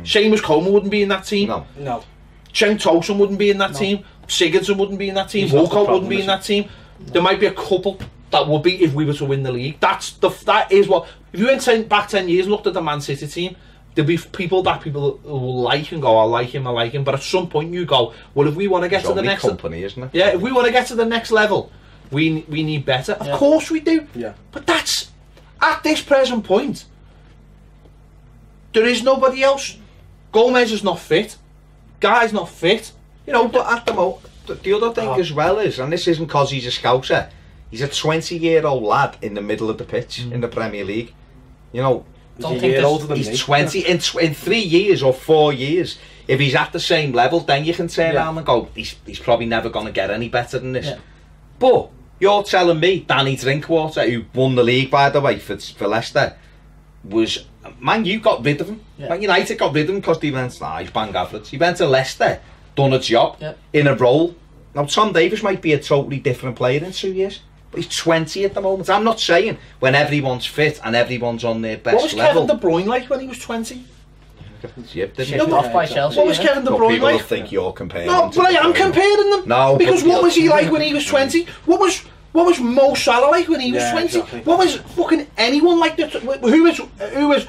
Seamus Coleman wouldn't be in that team. No. Cenk Tosun wouldn't be in that team. Sigurdsson wouldn't be in that team. Walcott wouldn't be in that team. There might be a couple that would be if we were to win the league. That is what. If you went back 10 years and looked at the Man City team, there'll be people will like and go, I like him. But at some point you go, well, if we want to get to the next company, isn't it? Yeah, if we want to get to the next level, we need better. Of course we do. Yeah. But that's at this present point. There is nobody else. Gomez is not fit. Guy's not fit. You know, but at the moment, the other thing as well is, and this isn't because he's a scouser, he's a 20-year-old lad in the middle of the pitch in the Premier League. You know, he's 20 in 3 years or 4 years. If he's at the same level, then you can turn around and go, he's probably never going to get any better than this. Yeah. But you're telling me Danny Drinkwater, who won the league, by the way, for Leicester, was... Man, you got rid of him. Yeah. Man United got rid of him because he went, he's bang average. He went to Leicester, done a job in a role. Now, Tom Davis might be a totally different player in 2 years, but he's 20 at the moment. I'm not saying when everyone's fit and everyone's on their best level. What was Kevin De Bruyne like when he was 20? Off by Chelsea. What was Kevin De Bruyne like? People think you're comparing them. No, but I am comparing them. No, because what was he like when he was 20? What was Mo Salah like when he was 20? Exactly. What was fucking anyone like that? Who was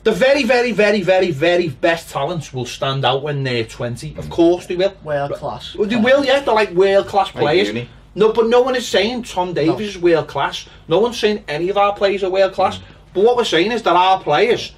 The very, very, very, very, very best talents will stand out when they're 20. Of course they will. World class. Well, they will, yeah. They're like world class players. Uni. No, but no one is saying Tom Davies is world class. No one's saying any of our players are world class. But what we're saying is that our players.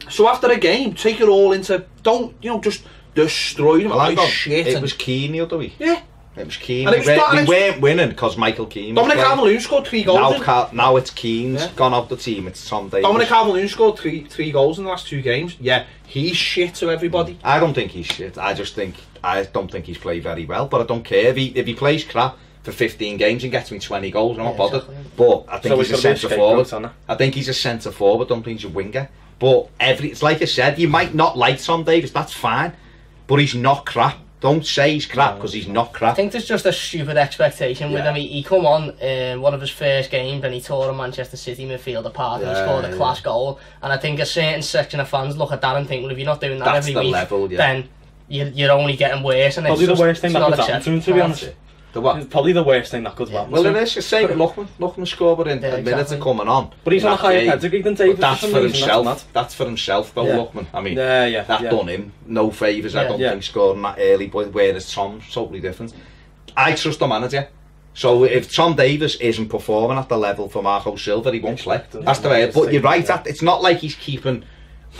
So after a game, take it all into. Don't just destroy them. Well, shit. It was Keane the other week. Yeah. It was Keane. And We weren't winning because Michael Keane. Dominic Calvert-Lewin scored 3 goals. Now it's Keane's gone out the team. It's Tom Davies. Dominic Calvert-Lewin scored three goals in the last 2 games. Yeah, he's shit to everybody. I don't think he's shit. I don't think he's played very well. But I don't care if he plays crap for 15 games and gets me 20 goals. I'm not bothered. Exactly. But I think he's a centre forward. On I think he's a centre forward. I don't think he's a winger. But it's like I said. You might not like Tom Davies. That's fine. But he's not crap. Don't say he's crap because he's not crap. I think there's just a stupid expectation with him. He come on one of his first games and he tore a Manchester City midfield apart and he scored a class goal. And I think a certain section of fans look at that and think, well, if you're not doing that every week, then you're only getting worse. And probably the worst thing that could happen to him, to be honest. The what? It's probably the worst thing that could happen. Well, it is the same with Lookman. Lookman scored in a minute of coming on. But he's on a higher pedigree than Davies. That's for himself. That's for himself, though, Lookman. I mean, that done him no favours. I don't think scoring that early. But whereas Tom's totally different. I trust the manager. So if Tom Davies isn't performing at the level for Marco Silva, he won't play. That's the way. But you're right. It's not like he's keeping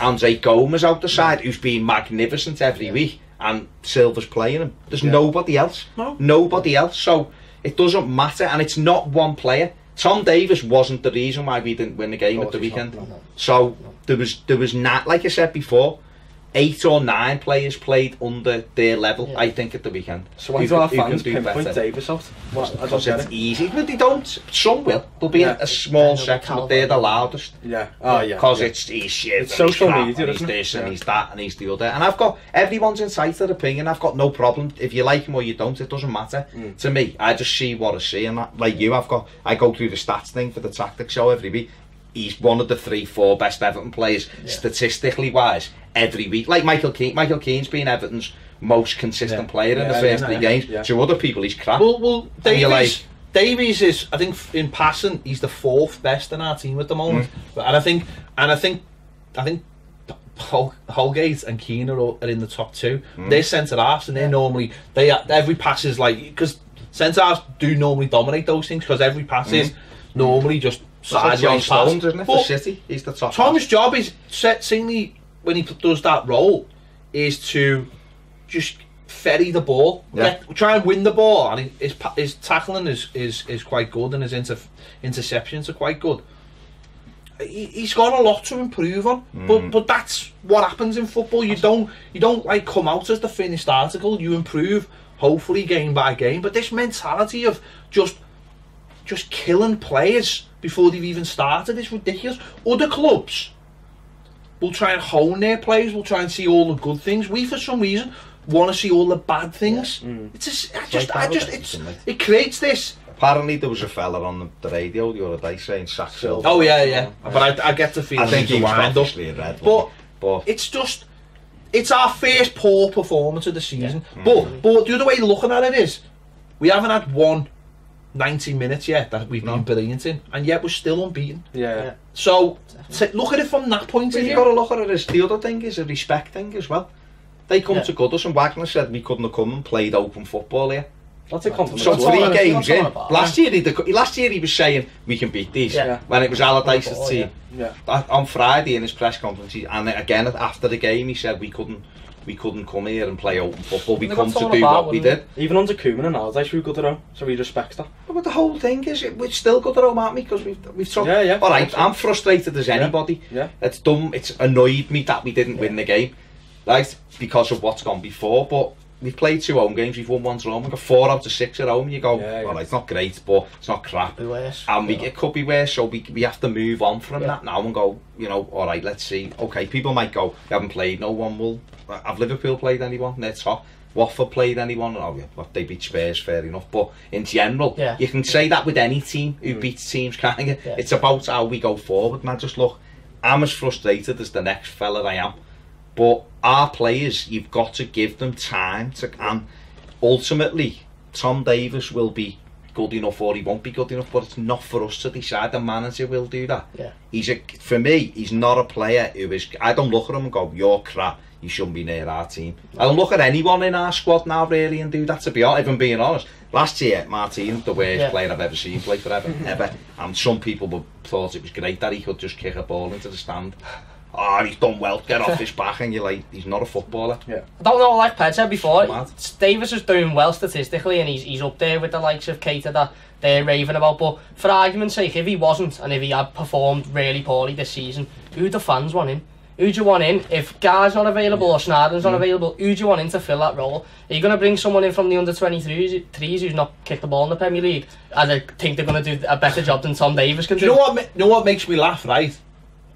Andre Gomez out the side, who's been magnificent every week. And Silva's playing him. There's nobody else. Nobody else. So it doesn't matter. And it's not one player. Tom Davies wasn't the reason why we didn't win the game at the weekend. So there was not, like I said before, 8 or 9 players played under their level, I think, at the weekend. So why do our fans pinpoint Davies out? Because it's easy. But they don't. Some will. There'll be a small section, but they're the loudest. Because he's shit. It's social and media, he's this and he's that and he's the other. And everyone's entitled to opinion. I've got no problem. If you like him or you don't, it doesn't matter. To me, I just see what I see. And like you, I go through the stats thing for the tactics show every week. He's one of the 3-4 best Everton players statistically wise every week. Like Michael Keane. Michael Keane's been Everton's most consistent player in the first 3 games. To other people, he's crap. Well, Davies is, I think, in passing, he's the 4th best in our team at the moment. And I think Holgate and Keane are in the top 2. They're centre halves, and they're normally every pass is like, because centre halves do normally dominate those things because every pass is normally just sideways pass. Isn't it? For City, he's the top. Tom's job is seemingly when he does that role is to just ferry the ball, try and win the ball, and his tackling is quite good, and his interceptions are quite good. He's got a lot to improve on, but that's what happens in football. You don't like come out as the finished article. You improve, hopefully game by game. But this mentality of just killing players before they've even started is ridiculous. Other clubs will try and hone their players. Will try and see all the good things. We, for some reason, want to see all the bad things. It creates this. Apparently there was a fella on the radio the other day saying sack Silva. Oh yeah. But I get the feeling I think he's wind up. A red. But it's our first poor performance of the season. But the other way of looking at it is, we haven't had one 90 minutes yet that we've been brilliant in, and yet we're still unbeaten. So look at it from that point of view. You've got to look at it as the other thing is a respect thing as well. They come to Gooders and Wagner said we couldn't have come and played open football here. That's a compliment. So 3 games in. Last year he was saying we can beat these when it was Allardyce's team. On Friday in his press conference, and again after the game he said we couldn't come here and play open football. We come to do what we did. Even under Koeman and Allardyce we were good at home, so he respects that. But the whole thing is we're still good at home, aren't we? Because we've tried. All right, I'm frustrated as anybody. It's dumb. It's annoyed me that we didn't win the game, right? Because of what's gone before, but. We've played 2 home games, we've won 1 draw, we've got 4 out of 6 at home. You go, well, it's not great, but it's not crap. And it could be worse, so we have to move on from that now and go, all right, let's see. Okay, people might go, you haven't played, no one will. Have Liverpool played anyone? They're top. Watford played anyone? Oh, yeah, well, they beat Spurs, fair enough. But in general, you can say that with any team who beats teams, can't you? It's about how we go forward. And I just look, I'm as frustrated as the next fella I am. But our players, you've got to give them time to, and ultimately Tom Davies will be good enough or he won't be good enough, but it's not for us to decide. The manager will do that. Yeah. For me, he's not a player who is, I don't look at him and go, you're crap, you shouldn't be near our team. I don't look at anyone in our squad now really and do that, to be honest, if I'm being honest. Last year, Martin, the worst player I've ever seen play for Everton, ever. And some people thought it was great that he could just kick a ball into the stand. Oh, he's done well, get off his back, and you're like, he's not a footballer. I don't know, like Ped said before, Davis is doing well statistically and he's up there with the likes of Keita that they're raving about, but for argument's sake, if he wasn't and if he had performed really poorly this season, who do the fans want in? Who do you want in? If Gar's not available or Snarden's not available, who do you want in to fill that role? Are you going to bring someone in from the under-23s who's not kicked the ball in the Premier League and they think they're going to do a better job than Tom Davis can do? You know what makes me laugh, right?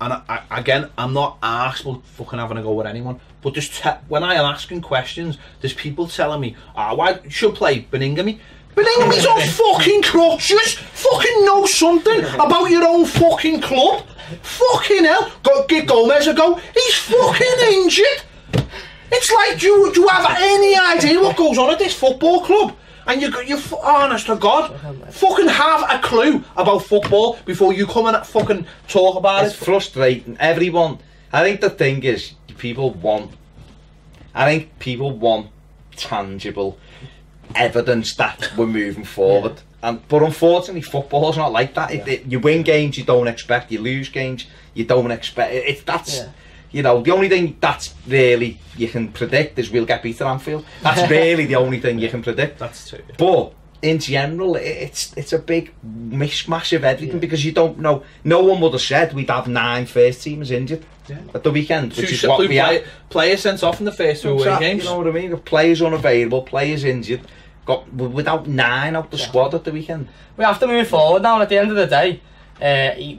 And again, I'm not arsed about fucking having a go with anyone, but just when I am asking questions, there's people telling me, why should play Beningame? Beninghame's on fucking crutches! Fucking know something about your own fucking club! Fucking hell! Give Gomez a go! He's fucking injured! It's like, do you have any idea what goes on at this football club? And you honest to God, fucking have a clue about football before you come and fucking talk about it. It's frustrating. Everyone, I think the thing is, people want tangible evidence that we're moving forward. But unfortunately, football's not like that. You win games you don't expect, you lose games you don't expect. You know, the only thing that's really you can predict is we'll get beat at Anfield. That's really the only thing you can predict. That's true. But in general, it's a big mishmash of everything because you don't know. No one would have said we'd have 9 first teamers injured at the weekend, which is what we had. Players sent off in the first 2 away games. You know what I mean? Players unavailable, players injured. Without 9 out the squad at the weekend. We have to move forward now, and at the end of the day,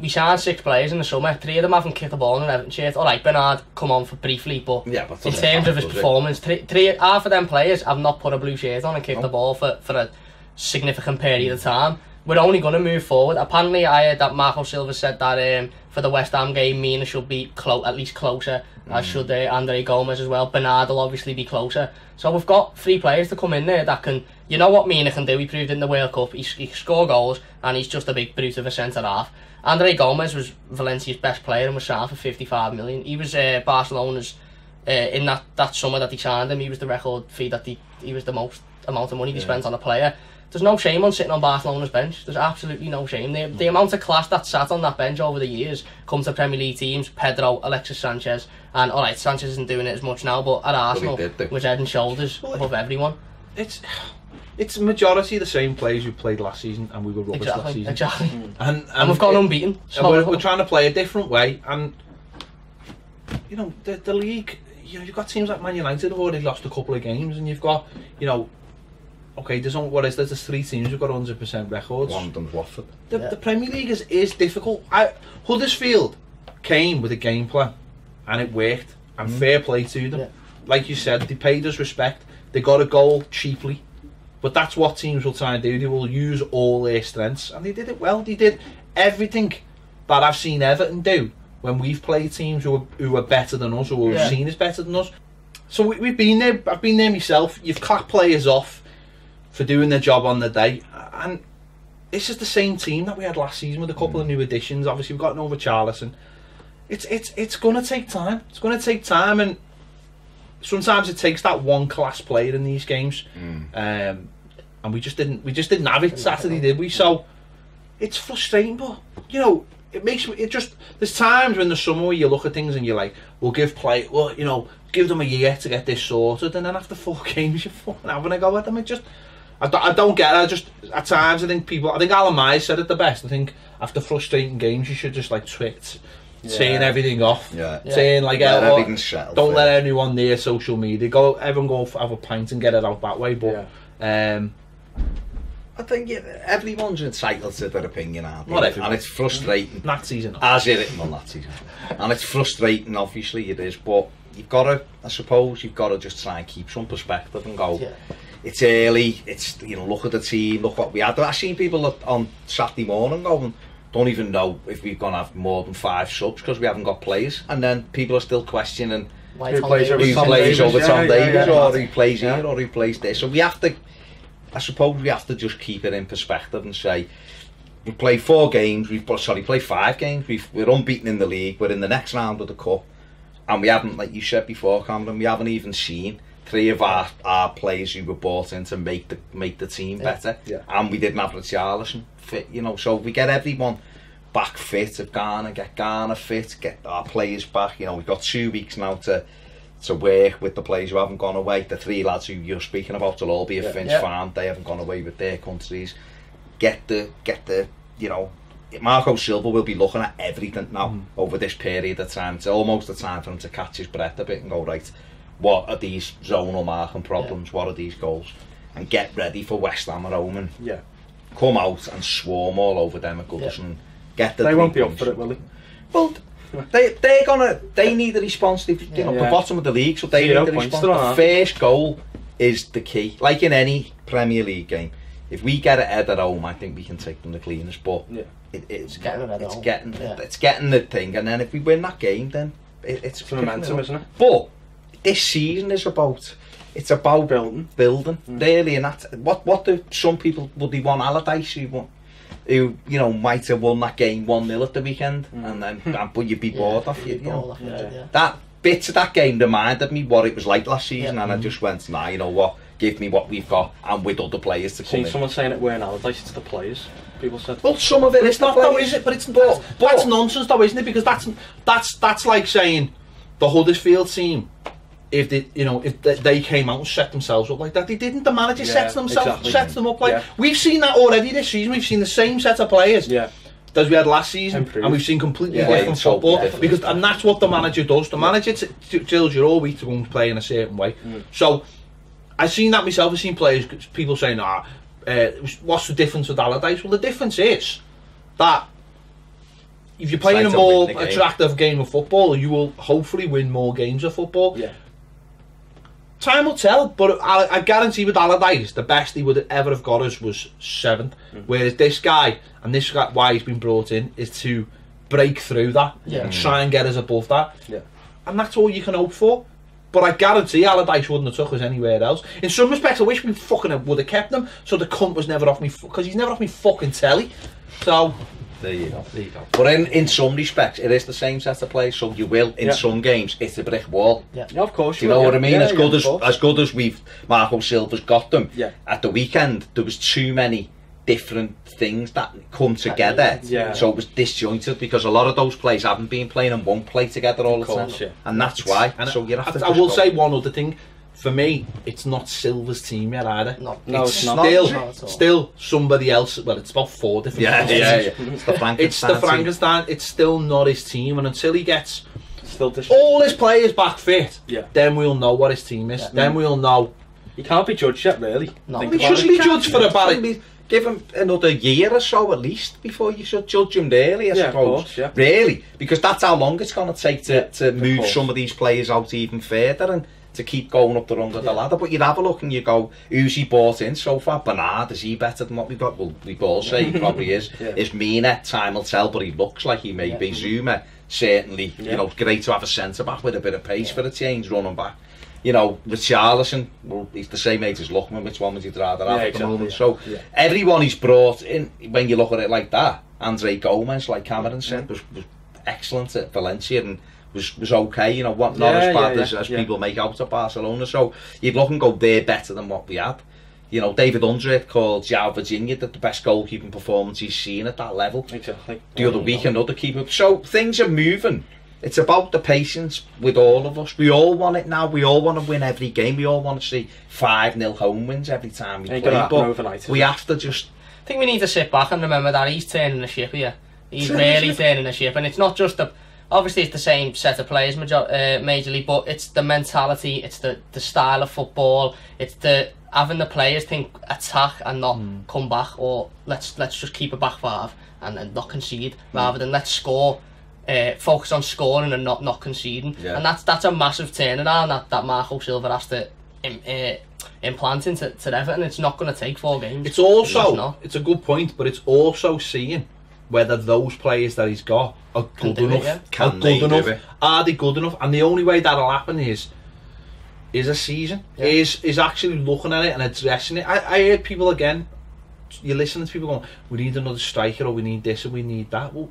we signed 6 players in the summer. 3 of them haven't kicked the ball in an Everton shirt. Alright, Bernard come on for briefly, but in terms of his performance, half of them players have not put a blue shirt on and kicked the ball for a significant period of time. We're only going to move forward. Apparently I heard that Marco Silva said that for the West Ham game, Mina should be at least closer, as should Andre Gomez as well. Bernard will obviously be closer. So we've got 3 players to come in there that can, you know what Mina can do, he proved it in the World Cup, he can score goals and he's just a big brute of a centre-half. Andre Gomez was Valencia's best player and was signed for 55 million. He was Barcelona's, in that summer that he signed him, he was the record fee that he was the most amount of money they spent on a player. There's no shame on sitting on Barcelona's bench. There's absolutely no shame. The amount of class that sat on that bench over the years comes to Premier League teams, Pedro, Alexis Sanchez, and alright, Sanchez isn't doing it as much now, but at Arsenal, was head and shoulders above everyone. It's majority of the same players who played last season, and we were rubbish last season. Exactly. And we've gone unbeaten. So we're trying to play a different way, and you know the league. You know, you've got teams like Man United who've already lost a couple of games, and you've got, you know, okay, there's 3 teams who've got 100% records. One of them's Watford. The Premier League is difficult. Huddersfield came with a game plan, and it worked. And fair play to them. Like you said, they paid us respect. They got a goal cheaply, but that's what teams will try and do. They will use all their strengths, and they did it well. They did everything that I've seen Everton do when we've played teams who are better than us, or who we've seen as better than us. So we've been there. I've been there myself. You've clapped players off for doing their job on the day, and this is the same team that we had last season with a couple of new additions. Obviously we've got over Charlison. It's going to take time. It's going to take time, and sometimes it takes that one class player in these games. And we just didn't have it Saturday, did we? So it's frustrating, but you know, there's times in the summer where you look at things and you're like, give them a year to get this sorted, and then after 4 games you're fucking having a go at them. I don't get it. At times I think Alan Myers said it the best. I think after frustrating games you should just like turn everything off. Saying like, don't let anyone near social media. Everyone go have a pint and get it out that way. But I think everyone's entitled to their opinion, aren't they? Not everyone. And it's frustrating. That season. As it is, well, that season. And it's frustrating, obviously it is, but you've got to just try and keep some perspective and go, it's early, look at the team, look what we had. I've seen people on Saturday morning going, don't even know if we're going to have more than 5 subs because we haven't got players, and then people are still questioning who plays over Tom Davies, or who plays here, or who plays this. So we have to I suppose we have to just keep it in perspective and say, we play 4 games, play 5 games, we're unbeaten in the league, we're in the next round of the cup, and we haven't, like you said before, Cameron, we haven't even seen 3 of our players who were brought in to make the team better, and we didn't have Richarlison fit, you know, so we get everyone back fit, get Garner fit, get our players back, you know, we've got 2 weeks now to work with the players who haven't gone away. The 3 lads who you're speaking about will all be at Finch Farm, they haven't gone away with their countries. Get the you know, Marco Silva will be looking at everything now over this period of time. It's almost the time for him to catch his breath a bit and go, right, what are these zonal marking problems, what are these goals, and get ready for West Ham at home and come out and swarm all over them at Goodison. Get the they won't be up for it, will they? Well, they need a response. You know, the bottom of the league, so they need a response. The first goal is the key. Like in any Premier League game, if we get it at home, I think we can take them the cleanest. But it's getting the thing, and then if we win that game, then it's momentum, isn't it? But this season is about building, really, and that what do some people would they want Allardyce who you know might have won that game 1-0 at the weekend, and then but you'd be bored off you know. That bits of that game reminded me what it was like last season, and I just went, nah, you know what, give me what we've got, and with other players to come in. Someone saying it weren't Allardyce, it's the players. People said. Well, some of it is not though, is it? But it's that's nonsense though, isn't it? Because that's like saying the Huddersfield team, if they came out and set themselves up like that, they didn't. The manager sets them up like we've seen that already this season. We've seen the same set of players as we had last season, and we've seen completely different football. And that's what the manager does. The manager tells you all week to go and play in a certain way. So I've seen that myself. I've seen players, people saying, what's the difference with Allardyce? Well, the difference is that if you're playing a more attractive game of football, you will hopefully win more games of football. Time will tell, but I guarantee with Allardyce, the best he would ever have got us was 7th. Whereas this guy, and this guy, why he's been brought in, is to break through that and try and get us above that. And that's all you can hope for. But I guarantee Allardyce wouldn't have took us anywhere else. In some respects, I wish we fucking would have kept him, so the cunt was never off me, because he's never off me fucking telly. So there you go. But in some respects, it is the same set of players. So you will in some games, it's a brick wall. Of course. Do you know what I mean? As good as we've Marco Silva's got them. At the weekend, there was too many different things that come together, so it was disjointed, because a lot of those players haven't been playing and won't play together all the time, and that's why. And so you have to. I will say one other thing. For me, it's not Silva's team yet either. No, it's still somebody else. Well, it's about 4 different. It's the Frankenstein. It's still not his team, and until he gets all his players back fit, then we'll know what his team is. Then we'll know. He can't be judged yet, really. No, he shouldn't be judged for about it. Give him another year or so at least before you should judge him, really, I suppose. Really, because that's how long it's going to take to move some of these players out even further and to keep going up the rung of the ladder. But you'd have a look and you go, who's he bought in so far? Bernard, is he better than what we've got? Well, we all say he probably is. Is Mina? Time will tell, but he looks like he may be. Zuma, certainly, you know, great to have a centre-back with a bit of pace for a change running back. You know, Richarlison, well, he's the same age as Lookman, which one would you rather have at the moment? So everyone he's brought in, when you look at it like that, Andre Gomez, like Cameron said, was excellent at Valencia and was okay, you know, not as bad as people make out of Barcelona. So you'd look and go, they're better than what we had. You know, David Undred called João Virginia the best goalkeeping performance he's seen at that level. The other week, another keeper. So things are moving. It's about the patience with all of us. We all want it now. We all want to win every game. We all want to see 5-0 home wins every time we play. But we have to just... I think we need to sit back and remember that he's turning the ship here. He's really turning the ship. And it's not just the... Obviously, it's the same set of players majorly, but it's the mentality, it's the style of football, it's the having the players think attack and not come back, or let's just keep it back 5 and not concede, rather than let's score. Focus on scoring and not conceding, and that's a massive turnaround that Marco Silva has to implant into Everton. It's not going to take 4 games. It's also it's a good point, but it's also seeing whether those players that he's got are good enough. Are they good enough? And the only way that'll happen is is a season. Is actually looking at it and addressing it. I heard people again. You're listening to people going, "We need another striker, or we need this, or we need that." Well,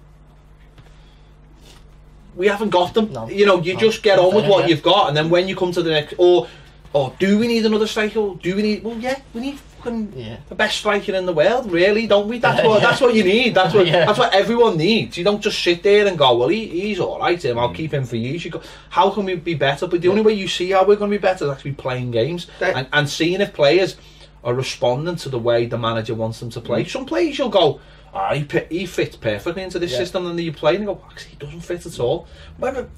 we haven't got them. No. You know, you just get on with what you've got, and then when you come to the next, or do we need another striker? Do we need? Well, yeah, we need fucking the best striker in the world, really, don't we? That's what you need. That's what everyone needs. You don't just sit there and go, well, he's all right, Tim. I'll keep him for you. You go, how can we be better? But the only way you see how we're going to be better is actually playing games and seeing if players are responding to the way the manager wants them to play. Some players you'll go, he fits perfectly into this system, and then you play and you go, actually, he doesn't fit at all. When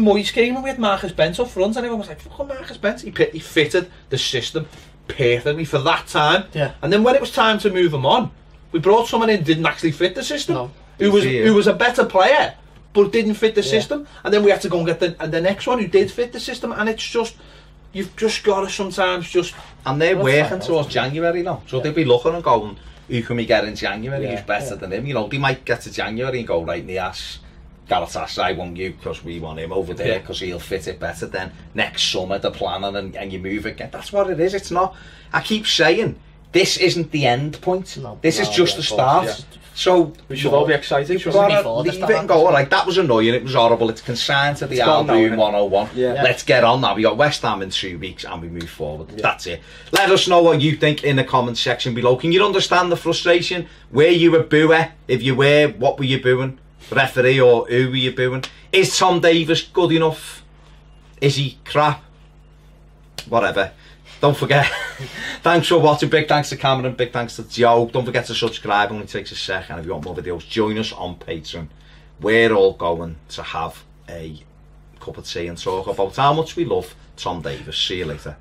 Moyes came and we had Marcus Bent up front, and everyone was like, fucking Marcus Bent, he fitted the system perfectly for that time. And then when it was time to move him on, we brought someone in who didn't actually fit the system, who was a better player but didn't fit the system, and then we had to go and get the next one who did fit the system. And it's just, you've just got to sometimes just, and they're working towards January now, so they'll be looking and going, who can we get in January who's better than him? You know, they might get to January and go, right, Nias, Galatasaray want you because we want him over there because he'll fit it better. Then next summer they're planning and you move again. That's what it is. It's not, I keep saying, this isn't the end point. This is just the start. So we should all be excited. You've got to leave it and go, alright, that was annoying, it was horrible, it's consigned to the Albion 101. Let's get on now. We got West Ham in 2 weeks and we move forward. That's it. Let us know what you think in the comment section below. Can you understand the frustration? Were you a booer? If you were, what were you booing? Referee, or who were you booing? Is Tom Davis good enough? Is he crap? Whatever. Don't forget, thanks for watching. Big thanks to Cameron, big thanks to Joe. Don't forget to subscribe, only takes a sec. And if you want more videos, join us on Patreon. We're all going to have a cup of tea and talk about how much we love Tom Davis. See you later.